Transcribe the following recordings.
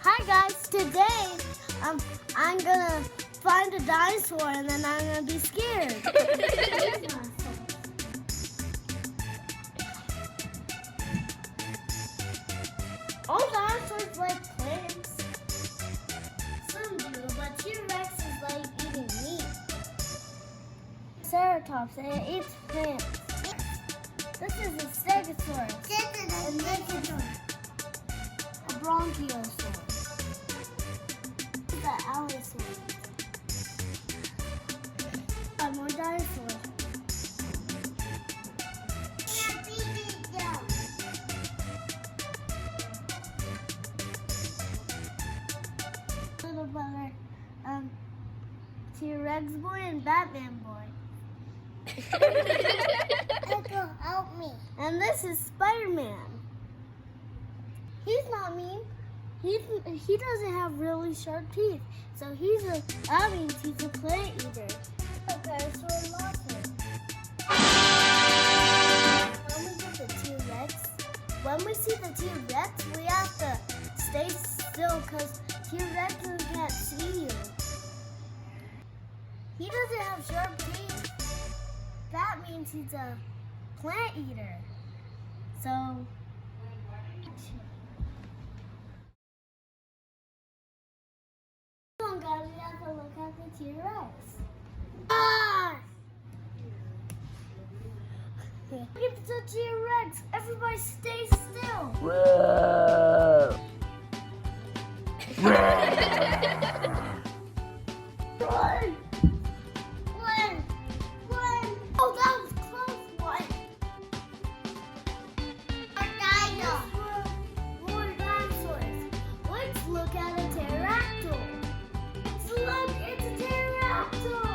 Hi guys, today I'm gonna find a dinosaur and then I'm gonna be scared. All dinosaurs like plants. Some do, but T-Rex is like eating meat. Ceratops, it eats plants. This is a stegosaurus. And this is a bronchiosaurus. This is the allosaurus. More dinosaurs. Little brother, T-Rex boy and Batman boy. Echo, help me. And this is Spider-Man. He's not mean. He doesn't have really sharp teeth, so that means he's a plant eater. A dinosaur monster. When we see the T-Rex, we have to stay still because T-Rexes can't see you. He doesn't have sharp teeth. That means he's a plant eater. So, come on guys, we have to look at the T-Rex. Ah! Look at the T-Rex. Everybody stay still. Whoa. Run! Run! Oh, that was a close one. More dinosaurs. Let's look at a pterodactyl. Look, it's a pterodactyl.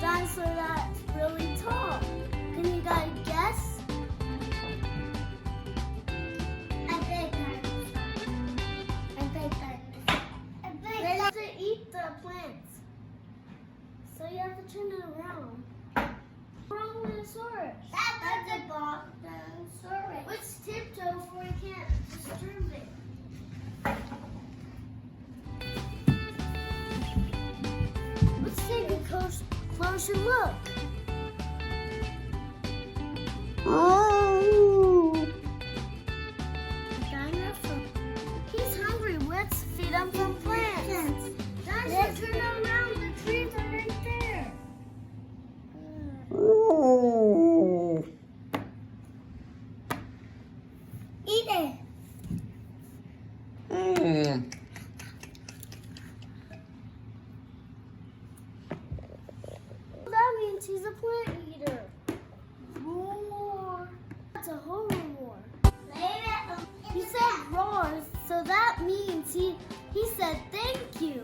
Dinosaur that's really tall. Can you guys guess? A big dinosaur. A big dinosaur. They have to eat the plants. So you have to turn it around. Brontosaurus. That's a brontosaurus. Let's tiptoe so we can't disturb it. Let's take a closer look. Oh. Dinosaur. He's hungry. Let's feed him some plants. Dinosaur, turn around. The trees are right there. Oh. Eat it. Mm. That means he's a plant eater. Roar. That's a horror roar. He said roar, so that means he said thank you.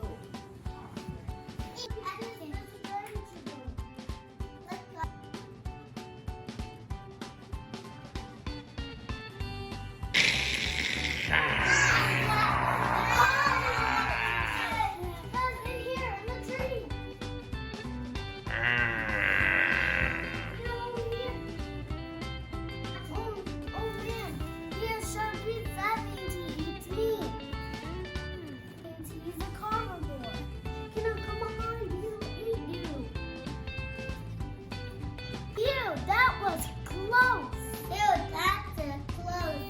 That was close. Ew, that's close.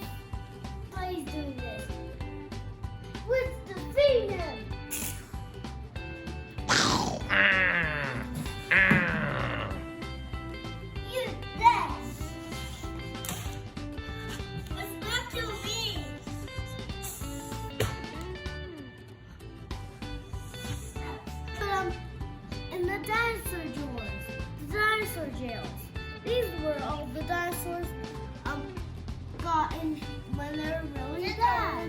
Why he's doing this? Let's defeat him. You dead. Let's not kill me. In the dinosaur drawers, the dinosaur jails. These were all the dinosaurs got in when they were really bad.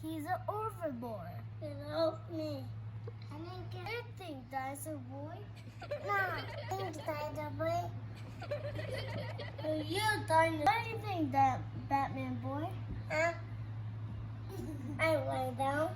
He's an overboard. Help me. I didn't get anything, Dinosaur Boy. No, thanks, Dinosaur Boy. You, Dinosaur. What do you think, Batman Boy? Huh? I lay down.